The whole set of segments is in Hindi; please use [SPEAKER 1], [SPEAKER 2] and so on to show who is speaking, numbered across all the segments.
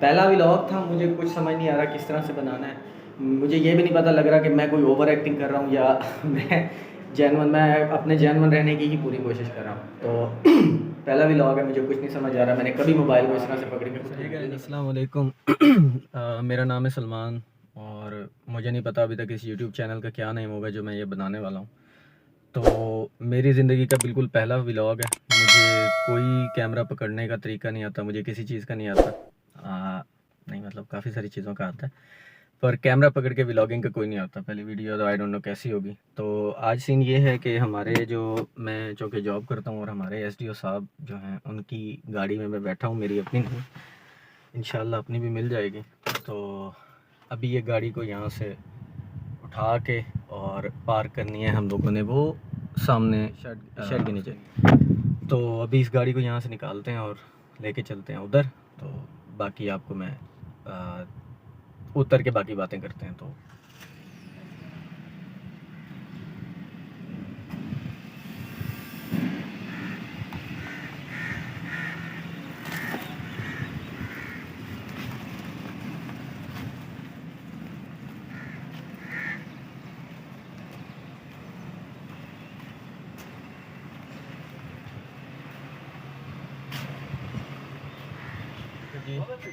[SPEAKER 1] पहला व्लॉग था, मुझे कुछ समझ नहीं आ रहा किस तरह से बनाना है। मुझे ये भी नहीं पता लग रहा कि मैं कोई ओवर एक्टिंग कर रहा हूँ या मैं अपने जेन्युइन रहने की ही पूरी कोशिश कर रहा हूँ। तो पहला व्लॉग है, मुझे कुछ नहीं समझ आ रहा। मैंने कभी मोबाइल को इस तरह से पकड़ के अस्सलाम वालेकुम। मेरा नाम है सलमान और मुझे नहीं पता अभी तक इस यूट्यूब चैनल का क्या नेम होगा जो मैं ये बनाने वाला हूँ। तो मेरी ज़िंदगी का बिल्कुल पहला व्लॉग है। मुझे कोई कैमरा पकड़ने का तरीका नहीं आता, मुझे किसी चीज़ का नहीं आता। नहीं मतलब काफ़ी सारी चीज़ों का आता है, पर कैमरा पकड़ के व्लॉगिंग का कोई नहीं आता। पहली वीडियो तो आई डोंट नो कैसी होगी। तो आज सीन ये है कि हमारे मैं चूँकि जॉब करता हूँ और हमारे एसडीओ साहब जो हैं उनकी गाड़ी में मैं बैठा हूँ, मेरी अपनी नहीं, इंशाल्लाह अपनी भी मिल जाएगी। तो अभी ये गाड़ी को यहाँ से उठा के और पार्क करनी है हम लोगों ने, वो सामने शेड के नीचे। तो अभी इस गाड़ी को यहाँ से निकालते हैं और लेके चलते हैं उधर। तो बाकी आपको मैं उतर के बाकी बातें करते हैं। तो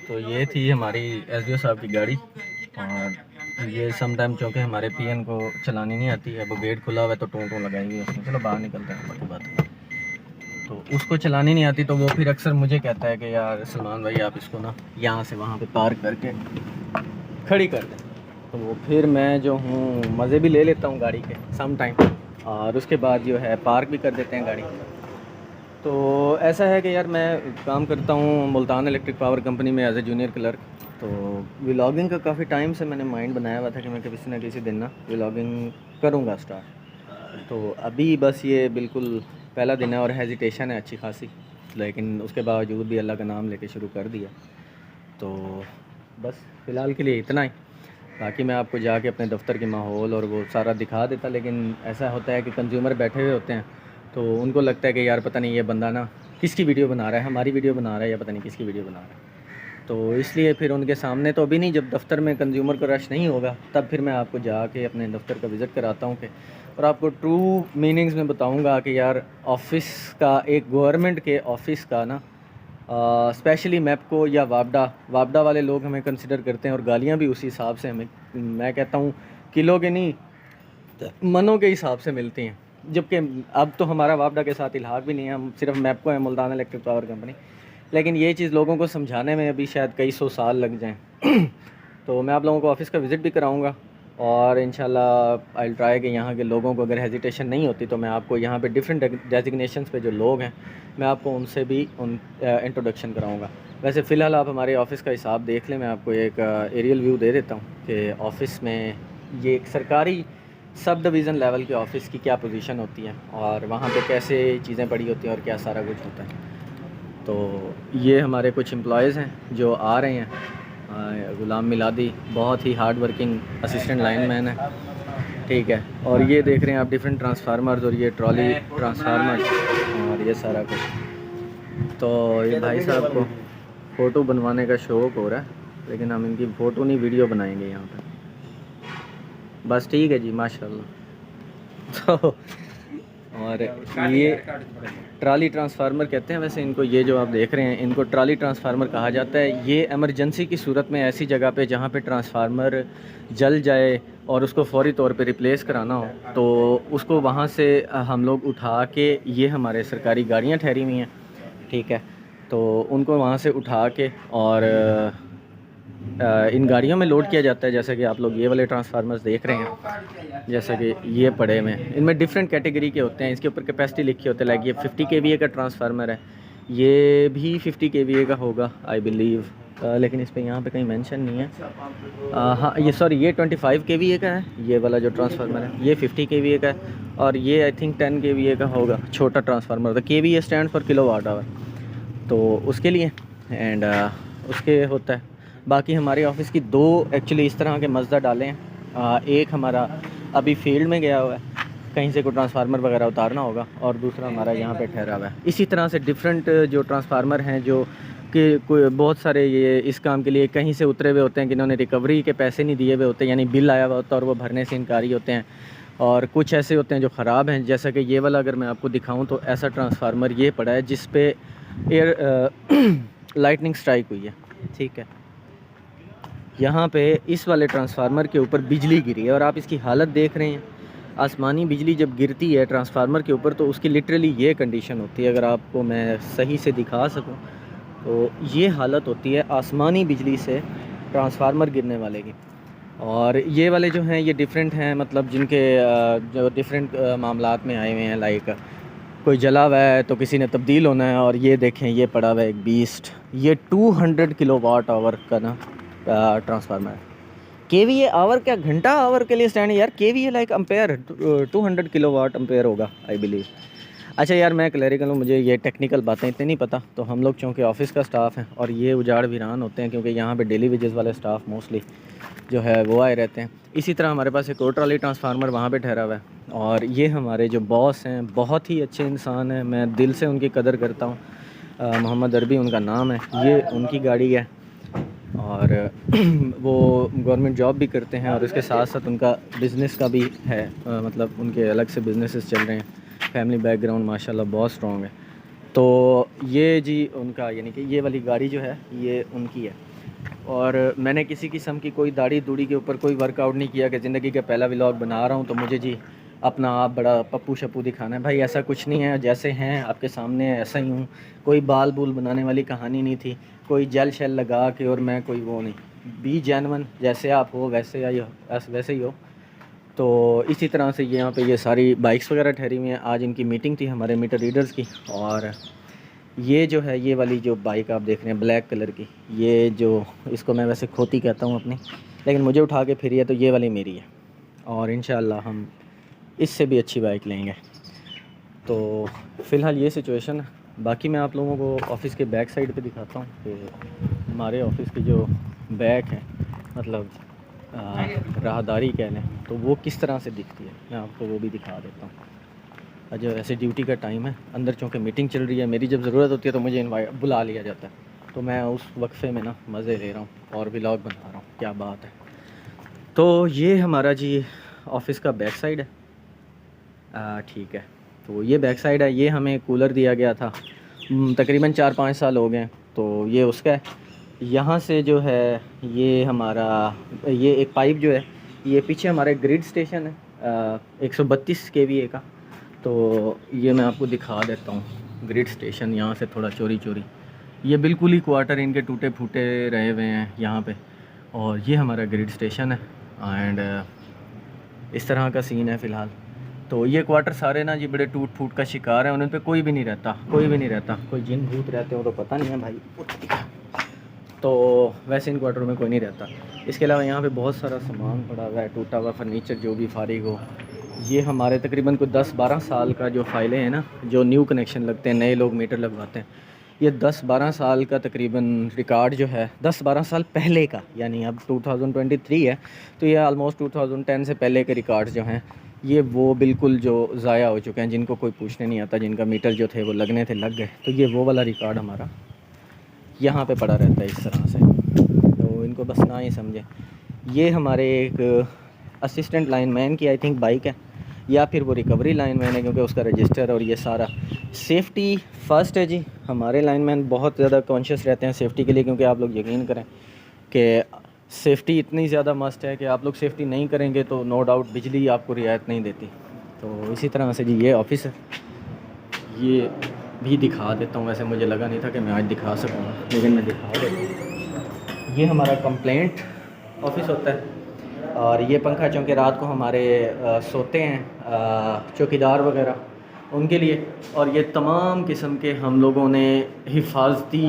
[SPEAKER 1] तो ये थी हमारी एसडीओ साहब की गाड़ी। और ये सम टाइम चूँकि हमारे पीएन को चलानी नहीं आती है, वो गेट खुला हुआ है तो टों लगाएंगे उसमें। चलो बाहर निकलते हैं, बाकी बात है। तो उसको चलानी नहीं आती तो वो फिर अक्सर मुझे कहता है कि यार सलमान भाई आप इसको ना यहाँ से वहाँ पे पार्क करके खड़ी कर दें। तो वो फिर मैं जो हूँ मज़े भी ले लेता हूँ गाड़ी के सम टाइम, और उसके बाद जो है पार्क भी कर देते हैं गाड़ी। तो ऐसा है कि यार मैं काम करता हूँ मुल्तान इलेक्ट्रिक पावर कंपनी में एज ए जूनियर क्लर्क। तो व्लॉगिंग का काफ़ी टाइम से मैंने माइंड बनाया हुआ था कि मैं किसी ना किसी दिन ना व्लॉगिंग करूँगा स्टार्ट। तो अभी बस ये बिल्कुल पहला दिन है और हेजिटेशन है अच्छी खासी, लेकिन उसके बावजूद भी अल्लाह का नाम लेके शुरू कर दिया। तो बस फ़िलहाल के लिए इतना ही। बाकी मैं आपको जाके अपने दफ्तर के माहौल और वो सारा दिखा देता, लेकिन ऐसा होता है कि कंज्यूमर बैठे हुए होते हैं तो उनको लगता है कि यार पता नहीं ये बंदा ना किसकी वीडियो बना रहा है, हमारी वीडियो बना रहा है या पता नहीं किसकी वीडियो बना रहा है। तो इसलिए फिर उनके सामने तो अभी नहीं, जब दफ़्तर में कंज्यूमर का रश नहीं होगा तब फिर मैं आपको जाके अपने दफ्तर का विज़िट कराता हूँ कि और आपको ट्रू मीनिंग्स में बताऊँगा कि यार ऑफ़िस का, एक गवर्नमेंट के ऑफ़िस का ना, स्पेशली मैपको या वापडा वाले लोग हमें कंसिडर करते हैं और गालियाँ भी उसी हिसाब से हमें, मैं कहता हूँ किलो के नहीं मनों के हिसाब से मिलती हैं। जबकि अब तो हमारा वापडा के साथ इल्हाक भी नहीं है, हम सिर्फ मैपको है, मुल्तान इलेक्ट्रिक पावर कंपनी। लेकिन ये चीज़ लोगों को समझाने में अभी शायद कई सौ साल लग जाएं। तो मैं आप लोगों को ऑफ़िस का विज़िट भी कराऊंगा और इंशाल्लाह आई ट्राई कि यहाँ के लोगों को अगर हेजिटेशन नहीं होती तो मैं आपको यहाँ पे डिफरेंट डेजिग्नेशंस पे जो लोग हैं मैं आपको उनसे भी इंट्रोडक्शन कराऊंगा। वैसे फ़िलहाल आप हमारे ऑफ़िस का हिसाब देख लें। मैं आपको एक एरियल व्यू दे देता हूँ कि ऑफ़िस में ये एक सरकारी सब डिवीज़न लेवल के ऑफ़िस की क्या पोजीशन होती है और वहाँ पे कैसे चीज़ें पड़ी होती हैं और क्या सारा कुछ होता है। तो ये हमारे कुछ एम्प्लॉयज़ हैं जो आ रहे हैं। ग़ुलाम मिलादी बहुत ही हार्ड वर्किंग असिस्टेंट लाइनमैन है, ठीक है। और ये देख रहे हैं आप डिफरेंट ट्रांसफार्मर्स और ये ट्रॉली ट्रांसफार्मर और ये सारा कुछ। तो ये भाई साहब को फ़ोटो बनवाने का शौक़ हो रहा है, लेकिन हम इनकी फ़ोटो नहीं वीडियो बनाएंगे यहाँ पर। बस ठीक है जी, माशाल्लाह। तो और ये ट्राली ट्रांसफार्मर कहते हैं वैसे इनको। ये जो आप देख रहे हैं इनको ट्राली ट्रांसफार्मर कहा जाता है। ये एमरजेंसी की सूरत में ऐसी जगह पे जहाँ पे ट्रांसफार्मर जल जाए और उसको फ़ौरी तौर पे रिप्लेस कराना हो तो उसको वहाँ से हम लोग उठा के, ये हमारे सरकारी गाड़ियाँ ठहरी हुई हैं, ठीक है। तो उनको वहाँ से उठा के और इन गाड़ियों में लोड किया जाता है। जैसे कि आप लोग ये वाले ट्रांसफार्मर्स देख रहे हैं, जैसे कि ये पड़े हुए हैं, इनमें डिफरेंट कैटेगरी के होते हैं। इसके ऊपर कैपेसिटी लिखी होती है। लाइक ये 50 kVA का ट्रांसफार्मर है, ये भी 50 kVA का होगा आई बिलीव, लेकिन इस पर यहाँ पे कहीं मेंशन नहीं है। हाँ ये सॉरी, ये 25 kVA का है। ये वाला जो ट्रांसफार्मर है ये 50 kVA का है और ये आई थिंक 10 kVA का होगा, छोटा ट्रांसफार्मर होता है। kVA stand for kilowatt hour, तो उसके लिए एंड उसके होता है। बाकी हमारे ऑफ़िस की दो एक्चुअली इस तरह के मज़दा डाले हैं। एक हमारा अभी फील्ड में गया हुआ है, कहीं से कोई ट्रांसफार्मर वगैरह उतारना होगा, और दूसरा हमारा यहाँ पे ठहरा हुआ है। इसी तरह से डिफरेंट जो ट्रांसफार्मर हैं जो कि कोई बहुत सारे ये इस काम के लिए कहीं से उतरे हुए होते हैं कि इन्होंने रिकवरी के पैसे नहीं दिए हुए होते, यानी बिल आया हुआ होता है और वो भरने से इनकारी होते हैं। और कुछ ऐसे होते हैं जो ख़राब हैं, जैसा कि ये वाला अगर मैं आपको दिखाऊं तो ऐसा ट्रांसफार्मर ये पड़ा है जिस पे एयर लाइटनिंग स्ट्राइक हुई है, ठीक है। यहाँ पे इस वाले ट्रांसफार्मर के ऊपर बिजली गिरी है और आप इसकी हालत देख रहे हैं। आसमानी बिजली जब गिरती है ट्रांसफार्मर के ऊपर तो उसकी लिटरली ये कंडीशन होती है, अगर आपको मैं सही से दिखा सकूं तो ये हालत होती है आसमानी बिजली से ट्रांसफार्मर गिरने वाले की। और ये वाले जो हैं ये डिफरेंट हैं, मतलब जिनके जो डिफरेंट मामलात में आए हुए हैं, लाइक कोई जला हुआ है तो किसी ने तब्दील होना है। और ये देखें ये पड़ा हुआ है एक बीस्ट, ये 200 किलोवाट आवर का ना ट्रांसफार्मर है। केवीए आवर क्या, घंटा आवर के लिए स्टैंड है यार, KVA like ampere, 200 kilowatt ampere होगा आई बिलीव। अच्छा यार मैं क्लैरिकल हूँ, मुझे ये टेक्निकल बातें इतनी नहीं पता। तो हम लोग चूँकि ऑफिस का स्टाफ है और ये उजाड़ वीरान होते हैं क्योंकि यहाँ पे डेली वेजेस वाले स्टाफ मोस्टली जो है वो आए रहते हैं। इसी तरह हमारे पास एक और ट्रॉली ट्रांसफार्मर वहाँ पे ठहरा हुआ है। और ये हमारे जो बॉस हैं बहुत ही अच्छे इंसान हैं, मैं दिल से उनकी कदर करता हूँ। मोहम्मद अरबी उनका नाम है, ये उनकी गाड़ी है और वो गवर्नमेंट जॉब भी करते हैं और इसके साथ साथ उनका बिज़नेस का भी है, मतलब उनके अलग से बिज़नेसेस चल रहे हैं। फैमिली बैकग्राउंड माशाल्लाह बहुत स्ट्रॉन्ग है। तो ये जी उनका, यानी कि ये वाली गाड़ी जो है ये उनकी है। और मैंने किसी किस्म की कोई दाढ़ी दूड़ी के ऊपर कोई वर्कआउट नहीं किया कि ज़िंदगी का पहला व्लॉग बना रहा हूँ तो मुझे जी अपना आप बड़ा पप्पू शप्पू दिखाना है। भाई ऐसा कुछ नहीं है, जैसे हैं आपके सामने ऐसा ही हूँ। कोई बाल बूल बनाने वाली कहानी नहीं थी, कोई जेल शेल लगा के और मैं कोई वो नहीं। बी जेन्युइन, जैसे आप हो वैसे ही हो। तो इसी तरह से यहाँ पे ये सारी बाइक्स वगैरह ठहरी हुई हैं। आज इनकी मीटिंग थी हमारे मीटर रीडर्स की। और ये जो है ये वाली जो बाइक आप देख रहे हैं ब्लैक कलर की, ये जो इसको मैं वैसे खोती कहता हूँ अपनी, लेकिन मुझे उठा के फिरी है तो ये वाली मेरी है। और इंशाल्लाह हम इससे भी अच्छी बाइक लेंगे। तो फ़िलहाल ये सिचुएशन है। बाकी मैं आप लोगों को ऑफ़िस के बैक साइड पे दिखाता हूँ कि हमारे ऑफ़िस की जो बैक है, मतलब राहदारी कह लें, तो वो किस तरह से दिखती है, मैं आपको वो भी दिखा देता हूँ। जो ऐसे ड्यूटी का टाइम है, अंदर चूँकि मीटिंग चल रही है, मेरी जब ज़रूरत होती है तो मुझे बुला लिया जाता है, तो मैं उस वक्फे में ना मज़े ले रहा हूँ और व्लॉग बना रहा हूँ। क्या बात है। तो ये हमारा जी ऑफ़िस का बैक साइड है, ठीक है। तो ये बैक साइड है, ये हमें कूलर दिया गया था, तकरीबन 4-5 साल हो गए, तो ये उसका है। यहाँ से जो है ये हमारा ये एक पाइप जो है ये पीछे हमारे ग्रिड स्टेशन है 132 kVA का। तो ये मैं आपको दिखा देता हूँ ग्रिड स्टेशन, यहाँ से थोड़ा चोरी चोरी। ये बिल्कुल ही क्वार्टर इनके टूटे फूटे रहे हुए हैं यहाँ पे। और ये हमारा ग्रिड स्टेशन है एंड इस तरह का सीन है फ़िलहाल। तो ये क्वार्टर सारे ना जी बड़े टूट फूट का शिकार हैं, उन पर कोई भी नहीं रहता, कोई भी नहीं रहता। कोई जिन भूत रहते हो तो पता नहीं है भाई, तो वैसे इन क्वार्टरों में कोई नहीं रहता। इसके अलावा यहाँ पे बहुत सारा सामान पड़ा हुआ है, टूटा हुआ फर्नीचर जो भी फारिग हो। ये हमारे तकरीबन कोई 10-12 साल का जो फाइलें हैं ना, जो न्यू कनेक्शन लगते हैं, नए लोग मीटर लगवाते हैं, ये 10-12 साल का तकरीबन रिकॉर्ड जो है 10-12 साल पहले का, यानी अब 2023 है तो ये आलमोस्ट 2010 से पहले के रिकॉर्ड्स जो हैं ये वो बिल्कुल जो ज़ाया हो चुके हैं, जिनको कोई पूछने नहीं आता, जिनका मीटर जो थे वो लगने थे लग गए। तो ये वो वाला रिकॉर्ड हमारा यहाँ पे पड़ा रहता है इस तरह से, तो इनको बस ना ही समझें। ये हमारे एक असिस्टेंट लाइनमैन की आई थिंक बाइक है, या फिर वो रिकवरी लाइनमैन है क्योंकि उसका रजिस्टर और ये सारा। सेफ़्टी फ़र्स्ट है जी, हमारे लाइनमैन बहुत ज़्यादा कॉन्शियस रहते हैं सेफ़्टी के लिए, क्योंकि आप लोग यकीन करें कि सेफ़्टी इतनी ज़्यादा मस्ट है कि आप लोग सेफ़्टी नहीं करेंगे तो नो डाउट बिजली आपको रियायत नहीं देती। तो इसी तरह से जी ये ऑफिस है, ये भी दिखा देता हूँ। वैसे मुझे लगा नहीं था कि मैं आज दिखा सकूँगा, लेकिन मैं दिखा देता हूँ। ये हमारा कंप्लेंट ऑफिस होता है और ये पंखा चूँकि रात को हमारे सोते हैं चौकीदार वगैरह उनके लिए, और ये तमाम किस्म के हम लोगों ने हिफाजती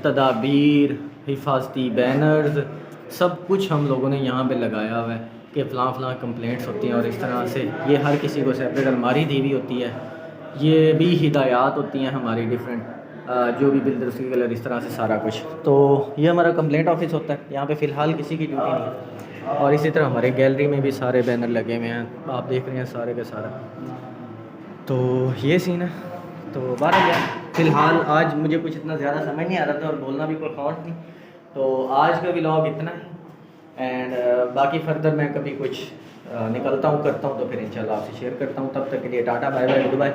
[SPEAKER 1] तदाबीर, हिफाजती बैनर्स, सब कुछ हम लोगों ने यहाँ पे लगाया हुआ है कि फ़लाँ कंप्लेंट्स होती हैं और इस तरह से ये हर किसी को सेपरेट अलमारी दी हुई होती है। ये भी हिदायत होती हैं हमारी डिफरेंट, जो भी बिल्डर्स की कलर, इस तरह से सारा कुछ। तो ये हमारा कंप्लेंट ऑफिस होता है, यहाँ पे फ़िलहाल किसी की ड्यूटी नहीं है। और इसी तरह हमारे गैलरी में भी सारे बैनर लगे हुए हैं, आप देख रहे हैं सारे के सारा। तो ये सीन है। तो बारह फ़िलहाल आज मुझे कुछ इतना ज़्यादा समझ नहीं आ रहा था और बोलना भी कोई खौफ नहीं, तो आज का व्लॉग इतना ही। एंड बाकी फर्दर मैं कभी कुछ निकलता हूँ करता हूँ तो फिर इंशाल्लाह आपसे शेयर करता हूँ। तब तक के लिए tata bye bye goodbye,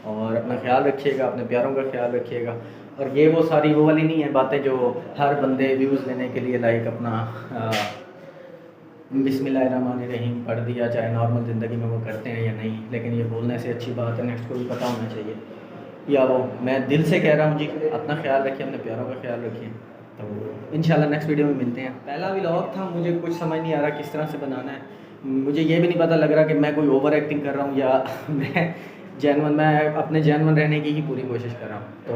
[SPEAKER 1] और अपना ख्याल रखिएगा, अपने प्यारों का ख्याल रखिएगा। और ये वो सारी वो वाली नहीं है बातें जो हर बंदे व्यूज़ लेने के लिए लाइक अपना बिस्मिल्लाहिर्रहमानिर्रहीम पढ़ दिया, चाहे नॉर्मल ज़िंदगी में वो करते हैं या नहीं, लेकिन ये बोलने से अच्छी बात है नेक्स्ट को भी पता होना चाहिए। या वो मैं दिल से कह रहा हूँ जी, अपना ख्याल रखिए, अपने प्यारों का ख्याल रखिए। तो इंशाल्लाह नेक्स्ट वीडियो में मिलते हैं। पहला व्लॉग था, मुझे कुछ समझ नहीं आ रहा किस तरह से बनाना है। मुझे ये भी नहीं पता लग रहा कि मैं कोई ओवर एक्टिंग कर रहा हूँ या मैं अपने जेन्युइन रहने की ही पूरी कोशिश कर रहा हूँ। तो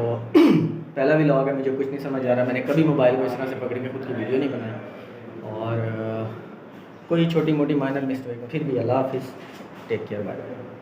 [SPEAKER 1] पहला व्लॉग है, मुझे कुछ नहीं समझ आ रहा। मैंने कभी मोबाइल को इस तरह से पकड़ के खुद की वीडियो नहीं बनाई, और कोई छोटी मोटी माइनर मिस्टेक, फिर भी अल्लाह हाफिज़, टेक केयर, बाय बाय।